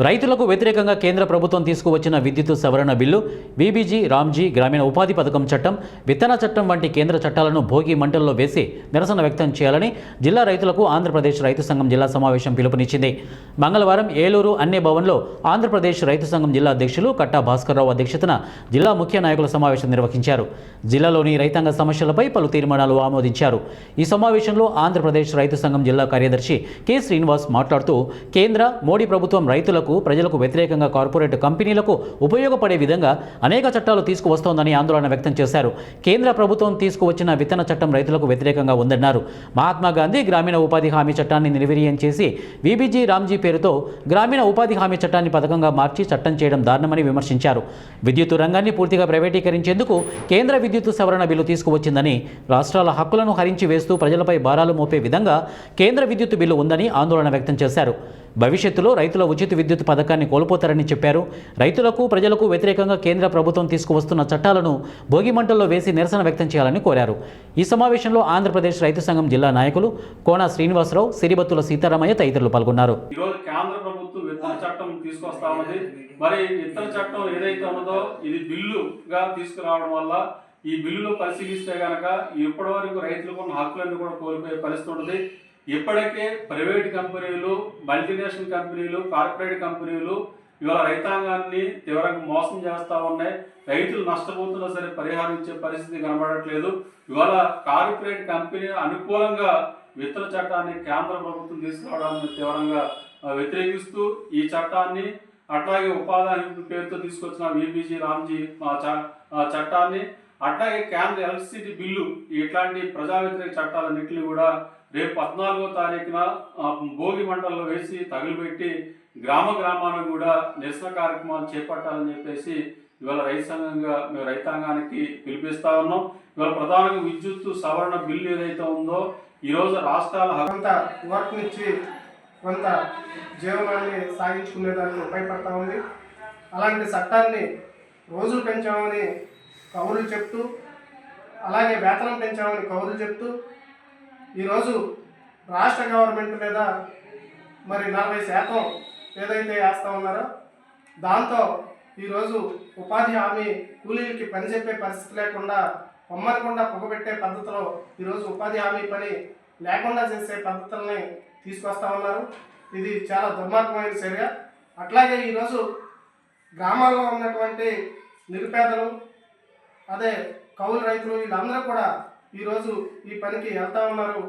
రైతులకు వ్యతిరేకంగా కేంద్ర ప్రభుత్వం తీసుకువచ్చిన విద్యుత్ సవరణ బిల్లు, బీబీజీ రామ్జీ గ్రామీణ ఉపాధి పథకం చట్టం, విత్తన చట్టం వంటి కేంద్ర చట్టాలను భోగి మంటల్లో వేసి నిరసన వ్యక్తం చేయాలని జిల్లా రైతులకు ఆంధ్రప్రదేశ్ రైతు సంఘం జిల్లా సమావేశం పిలుపునిచ్చింది. మంగళవారం ఏలూరు అన్నే భవన్లో ఆంధ్రప్రదేశ్ రైతు సంఘం జిల్లా అధ్యక్షులు కట్టా భాస్కర్రావు అధ్యక్షతన జిల్లా ముఖ్య నాయకుల సమావేశం నిర్వహించారు. జిల్లాలోని రైతాంగ సమస్యలపై పలు తీర్మానాలు ఆమోదించారు. ఈ సమావేశంలో ఆంధ్రప్రదేశ్ రైతు సంఘం జిల్లా కార్యదర్శి కె శ్రీనివాస్ మాట్లాడుతూ, కేంద్ర మోడీ ప్రభుత్వం రైతులకు ప్రజలకు వ్యతిరేకంగా కార్పొరేట్ కంపెనీలకు ఉపయోగపడే విధంగా అనేక చట్టాలు తీసుకువస్తోందని ఆందోళన వ్యక్తం చేశారు. కేంద్ర ప్రభుత్వం తీసుకువచ్చిన విత్తన చట్టం రైతులకు వ్యతిరేకంగా ఉందన్నారు. మహాత్మా గాంధీ గ్రామీణ ఉపాధి హామీ చట్టాన్ని నిర్వీర్యం చేసి బీబీజీ రామ్జీ పేరుతో గ్రామీణ ఉపాధి హామీ చట్టాన్ని పథకంగా మార్చి చట్టం చేయడం దారుణమని విమర్శించారు. విద్యుత్ రంగాన్ని పూర్తిగా ప్రైవేటీకరించేందుకు కేంద్ర విద్యుత్ సవరణ బిల్లు తీసుకువచ్చిందని, రాష్ట్రాల హక్కులను హరించి వేస్తూ ప్రజలపై భారాలు మోపే విధంగా కేంద్ర విద్యుత్ బిల్లు ఉందని ఆందోళన వ్యక్తం చేశారు. భవిష్యత్తులో రైతుల ఉచిత విద్యుత్ పథకాన్ని కోల్పోతారని చెప్పారు. రైతులకు ప్రజలకు వ్యతిరేకంగా కేంద్ర ప్రభుత్వం తీసుకువస్తున్న చట్టాలను భోగి మంటల్లో వేసి నిరసన వ్యక్తం చేయాలని కోరారు. ఈ సమావేశంలో ఆంధ్రప్రదేశ్ రైతు సంఘం జిల్లా నాయకులు కోన శ్రీనివాసరావు, సిరిబత్తుల సీతారామయ్య తదితరులు పాల్గొన్నారు. ఈరోజు కేంద్ర ప్రభుత్వం విత్తన చట్టం తీసుకొస్తా ఉంది. మరి విత్తన చట్టం ఏదైతే ఉన్నదో ఇది బిల్లుగా తీసుకురావడం వల్ల ఈ బిల్లులో పరిశీలిస్తే కనుక ఇప్పటి వరకు రైతులకు ఉన్న హక్కులన్నీ కూడా కోల్పోయే పరిస్థితి ఉంటుంది. ఇప్పటికే ప్రైవేట్ కంపెనీలు, మల్టీనేషనల్ కంపెనీలు, కార్పొరేట్ కంపెనీలు ఇవాళ రైతాంగాన్ని తీవ్రంగా మోసం చేస్తూ ఉన్నాయి. రైతులు నష్టపోతున్నా సరే పరిహారం ఇచ్చే పరిస్థితి కనబడట్లేదు. ఇవాళ కార్పొరేట్ కంపెనీ అనుకూలంగా విత్తన చట్టాన్ని కేంద్ర ప్రభుత్వం తీసుకురావడాన్ని తీవ్రంగా వ్యతిరేకిస్తూ ఈ చట్టాన్ని, అట్లాగే ఉపాధి హామీ పేరుతో తీసుకొచ్చిన బీబీజీ రామ్జీ చట్టాన్ని, అట్లాగే కేంద్ర ఎలక్ట్రిసిటీ బిల్లు, ఇట్లాంటి ప్రజా వ్యతిరేక చట్టాలన్నింటినీ కూడా రేపు 14వ తారీఖున భోగి మంటల్లో వేసి తగులుపెట్టి గ్రామాలకు కూడా నిరసన కార్యక్రమాలు చేపట్టాలని చెప్పేసి ఇవాళ మేము రైతాంగానికి పిలిపిస్తా ఉన్నాం. ఇవాళ ప్రధానంగా విద్యుత్ సవరణ బిల్లు ఏదైతే ఉందో ఈరోజు రాష్ట్రాల కొంత వర్క్నిచ్చి కొంత జీవనాన్ని సాగించుకునేదానికి ఉపయోగపడతా ఉంది. అలాంటి చట్టాన్ని రోజులు పెంచామని కౌరులు చెప్తూ, అలాగే వేతనం పెంచామని కౌరులు చెప్తూ ఈరోజు రాష్ట్ర గవర్నమెంట్ మీద మరి 40% ఏదైతే వేస్తూ ఉన్నారో దాంతో ఈరోజు ఉపాధి హామీ కూలీలకి పని చెప్పే పరిస్థితి లేకుండా, పొమ్మనకుండా పొగబెట్టే పద్ధతిలో ఈరోజు ఉపాధి హామీ పని లేకుండా చేసే పద్ధతుల్ని తీసుకొస్తా ఉన్నారు. ఇది చాలా దుర్మార్గమైన చర్య. అట్లాగే ఈరోజు గ్రామాల్లో ఉన్నటువంటి నిరుపేదలు, అదే కౌలు రైతులు వీళ్ళందరూ కూడా ఈరోజు ఈ పనికి వెళ్తూ ఉన్నారు.